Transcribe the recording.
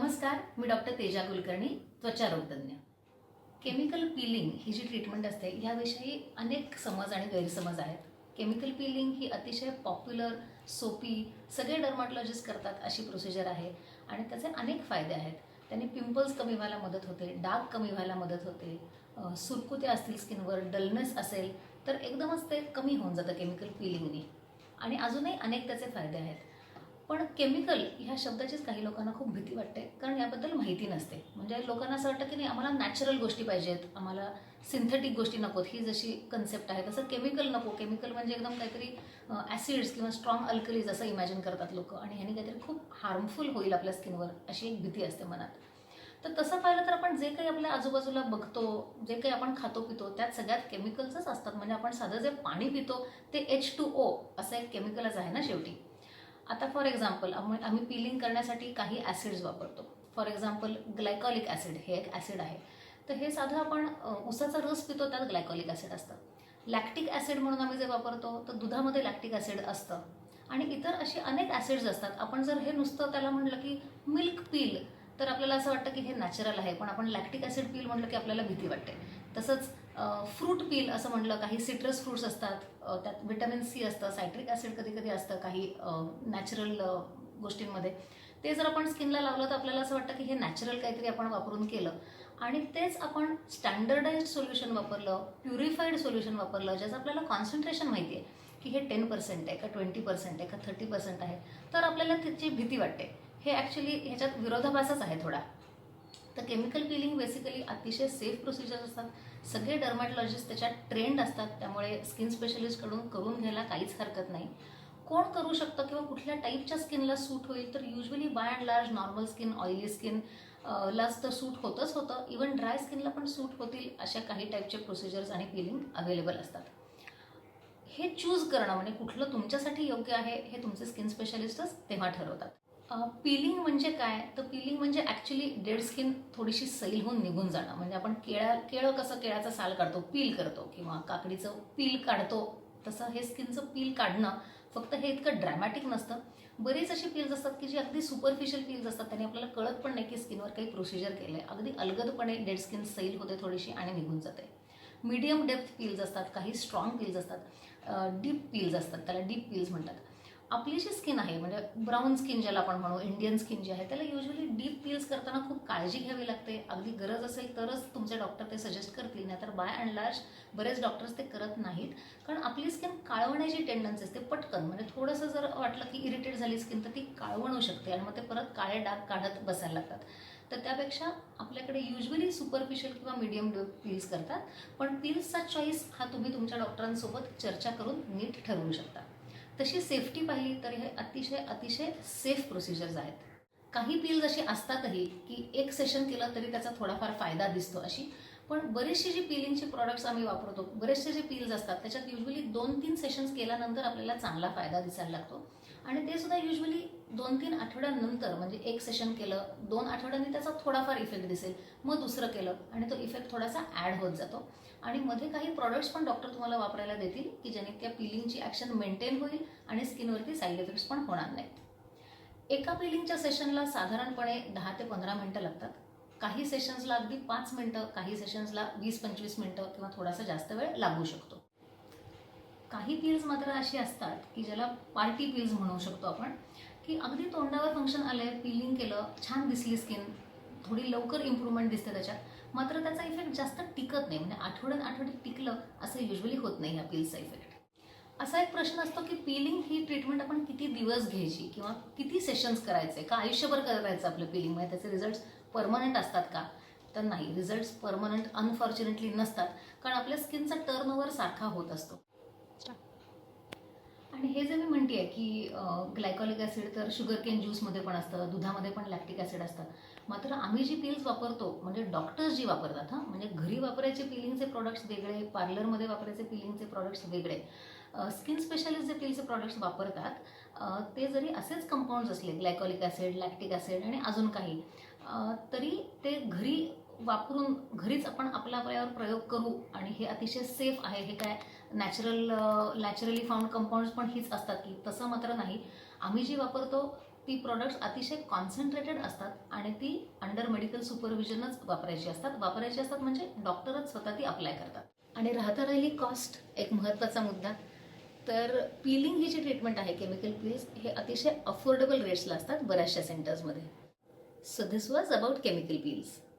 नमस्कार, मी डॉक्टर तेजा कुलकर्णी, त्वचा रोगतज्ञ. Chemical peeling ही जी ट्रीटमेंट असते याविषयी अनेक समज आणि गैरसमज आहेत. केमिकल पीलिंग ही अतिशय पॉप्युलर, सोपी, सगळे डर्माटॉलॉजिस्ट करतात अशी प्रोसिजर आहे आणि त्याचे अनेक फायदे आहेत. त्यांनी पिंपल्स कमी व्हायला मदत होते, डाग कमी व्हायला मदत होते, सुरकुत्या असतील स्किनवर, डलनेस असेल तर एकदमच ते कमी होऊन जातं केमिकल पीलिंगनी. आणि अजूनही अनेक त्याचे फायदे आहेत. पण केमिकल ह्या शब्दाचीच काही लोकांना खूप भीती वाटते, कारण याबद्दल माहिती नसते. म्हणजे लोकांना असं वाटतं की नाही, आम्हाला नॅचरल गोष्टी पाहिजेत, आम्हाला सिंथेटिक गोष्टी नकोत. ही जशी कन्सेप्ट आहे तसं केमिकल नको. केमिकल म्हणजे एकदम काहीतरी ॲसिड्स किंवा स्ट्रॉंग अल्कलीज असं इमॅजिन करतात लोक, आणि ह्यानी काहीतरी खूप हार्मफुल होईल आपल्या स्किनवर अशी एक भीती असते मनात. तर तसं पाहिलं तर आपण जे काही आपल्या आजूबाजूला बघतो, जे काही आपण खातो पितो, त्यात सगळ्यात केमिकल्सच असतात. म्हणजे आपण साधं जे पाणी पितो ते H2O असं एक केमिकलच आहे ना शेवटी. आता फॉर एक्झाम्पल आम्ही पीलिंग करण्यासाठी काही ॲसिड्स वापरतो. फॉर एक्झाम्पल ग्लायकॉलिक ॲसिड हे एक ॲसिड आहे. तर हे साधं आपण उसाचा रस पितो त्यात ग्लायकॉलिक ॲसिड असतं. लॅक्टिक ॲसिड म्हणून आम्ही जे वापरतो तर दुधामध्ये लॅक्टिक ॲसिड असतं. आणि इतर अशी अनेक ॲसिड्स असतात. आपण जर हे नुसतं त्याला म्हटलं की मिल्क पील तर आपल्याला असं वाटतं की हे नॅचरल आहे, पण आपण लॅक्टिक ॲसिड पील म्हटलं की आपल्याला भीती वाटते. तसंच फ्रूट पील असं म्हटलं, काही सिट्रस फ्रूट्स असतात, त्यात व्हिटॅमिन सी असतं, सायट्रिक ॲसिड कधी कधी असतं काही नॅचरल गोष्टींमध्ये. ते जर आपण स्किनला लावलं तर आपल्याला असं वाटतं की हे नॅचरल काहीतरी आपण वापरून केलं. आणि तेच आपण स्टँडर्डाइज्ड सोल्युशन वापरलं, प्युरिफाईड सोल्युशन वापरलं, ज्याचं आपल्याला कॉन्सन्ट्रेशन माहिती आहे की हे 10% आहे का 20% आहे का 30% आहे, तर आपल्याला त्याची भीती वाटते. हे ॲक्च्युली ह्याच्यात विरोधाभासच आहे थोडा. तर केमिकल पीलिंग बेसिकली अतिशय सेफ प्रोसिजर असतात. सगळे डर्मॅटॉलॉजिस्ट त्याच्यात ट्रेंड असतात, त्यामुळे स्किन स्पेशलिस्टकडून करून घ्यायला काहीच हरकत नाही. कोण करू शकतं किंवा कुठल्या टाईपच्या स्किनला सूट होईल, तर usually by and large normal skin, oily skin लाच तर सूट होतच होतं. इवन ड्राय स्किनला पण सूट होतील अशा काही टाईपचे प्रोसिजर्स आणि पीलिंग अवेलेबल असतात. हे चूज करणं म्हणजे कुठलं तुमच्यासाठी योग्य आहे हे तुमचे स्किन स्पेशलिस्टच तेव्हा ठरवतात. पीलिंग म्हणजे काय, तर पीलिंग म्हणजे ॲक्च्युली डेड स्किन थोडीशी सैल होऊन निघून जाणं. म्हणजे आपण केळं कसं केळाचा साल काढतो, पील करतो, किंवा काकडीचं पील काढतो, तसं हे स्किनचं पील काढणं. फक्त हे इतकं ड्रॅमॅटिक नसतं. बरीच अशी पील्स असतात की जी अगदी सुपरफिशियल पील्स असतात, त्याने आपल्याला कळत पण नाही की स्किनवर काही प्रोसिजर केलं आहे. अगदी अलगदपणे डेड स्किन सैल होते थोडीशी आणि निघून जाते. मीडियम डेप्थ पील्स असतात, काही स्ट्रॉंग पील्स असतात, डीप पील्स असतात, त्याला डीप पील्स म्हणतात. आपली जी स्किन आहे म्हणजे ब्राऊन स्किन ज्याला आपण म्हणू, इंडियन स्किन जी आहे, त्याला युजली डीप पील्स करताना खूप काळजी घ्यावी लागते. अगदी गरज असेल तरच तुमचे डॉक्टर ते सजेस्ट करतील, नाहीतर बाय अँड लार्ज बरेच डॉक्टर्स ते करत नाहीत. कारण आपली स्किन काळवण्याची टेंडन्सी असते पटकन. म्हणजे थोडंसं जर वाटलं की इरिटेट झाली स्किन तर ती काळवणू शकते आणि मग ते परत काळे डाग काढत बसायला लागतात. तर त्यापेक्षा आपल्याकडे युजली सुपरफिशियल किंवा मीडियम पील्स करतात. पण पील्सचा चॉईस हा तुम्ही तुमच्या डॉक्टरांसोबत चर्चा करून नीट ठरवू शकता. तशी सेफ्टी पाहिली तर हे अतिशय अतिशय सेफ प्रोसिजर्स आहेत. काही पील्स अशी असतातही की एक सेशन केलं तरी त्याचा थोडाफार फायदा दिसतो अशी. पण बरेचसे जे पीलिंगचे प्रॉडक्ट्स आम्ही वापरतो, बरेचसे जे पील्स असतात त्याच्यात युजली 2-3 सेशन्स केल्यानंतर आपल्याला चांगला फायदा दिसायला लागतो. आणि ते सुद्धा युजली 2-3 आठवड्यानंतर. म्हणजे एक सेशन केलं, 2 आठवड्यांनी त्याचा थोडाफार इफेक्ट दिसेल, मग दुसरं केलं आणि तो इफेक्ट थोडासा ॲड होत जातो. आणि मध्ये काही प्रॉडक्ट्स पण डॉक्टर तुम्हाला वापरायला देतील की ज्याने त्या पीलिंगची ॲक्शन मेंटेन होईल आणि स्किनवरती साईड इफेक्ट्स पण होणार नाहीत. एका पीलिंगच्या सेशनला साधारणपणे 10 ते 15 मिनटं लागतात. काही सेशन्सला अगदी 5 मिनटं, काही सेशन्सला 20-25 मिनटं किंवा थोडासा जास्त वेळ लागू शकतो. काही पील्स मात्र अशी असतात की ज्याला पार्टी पील्स म्हणू शकतो आपण, की अगदी तोंडावर फंक्शन आलं आहे, पीलिंग केलं, छान दिसली स्किन, थोडी लवकर इम्प्रूव्हमेंट दिसते त्याच्यात, मात्र त्याचा इफेक्ट जास्त टिकत नाही. म्हणजे आठवड्यात टिकलं असं युजली होत नाही ह्या पील्सचा इफेक्ट. असा एक प्रश्न असतो की पीलिंग ही ट्रीटमेंट आपण किती दिवस घ्यायची किंवा किती सेशन्स करायचे, का आयुष्यभर करायचं आपलं पीलिंग, म्हणजे त्याचे रिझल्ट्स परमनंट असतात का, तर नाही, रिझल्ट्स परमनंट अनफॉर्च्युनेटली नसतात. कारण आपल्या स्किनचा टर्नओव्हर सारखा होत असतो. आणि हे जे मी म्हणते आहे की ग्लायकॉलिक ॲसिड तर शुगर केन ज्यूसमध्ये पण असतं, दुधामध्ये पण लॅक्टिक ॲसिड असतं. मात्र आम्ही जी पील्स वापरतो, म्हणजे डॉक्टर्स जी वापरतात, म्हणजे घरी वापरायचे पीलिंगचे प्रॉडक्ट्स वेगळे, पार्लरमध्ये वापरायचे पीलिंगचे प्रॉडक्ट्स वेगळे. स्किन स्पेशालिस्ट जे पीलचे प्रॉडक्ट्स वापरतात ते जरी असेच कंपाऊंड्स असले, ग्लायकॉलिक ॲसिड, लॅक्टिक ॲसिड आणि अजून काही, तरी ते घरी वापरून घरीच आपण आपल्या पायावर प्रयोग करू आणि हे अतिशय सेफ आहे, हे काय नॅचरली फाउंड कंपाऊंड्स पण हीच असतात की, तसं मात्र नाही. आम्ही जी वापरतो ती प्रॉडक्ट्स अतिशय कॉन्सन्ट्रेटेड असतात आणि ती अंडर मेडिकल सुपरविजनच वापरायची असतात म्हणजे डॉक्टरच स्वतः ती अप्लाय करतात. आणि राहिली कॉस्ट, एक महत्त्वाचा मुद्दा. तर पीलिंग ही जी ट्रीटमेंट आहे, केमिकल पील्स, हे अतिशय अफोर्डेबल रेट्सला असतात बऱ्याचशा सेंटर्समध्ये. So this was about chemical peels.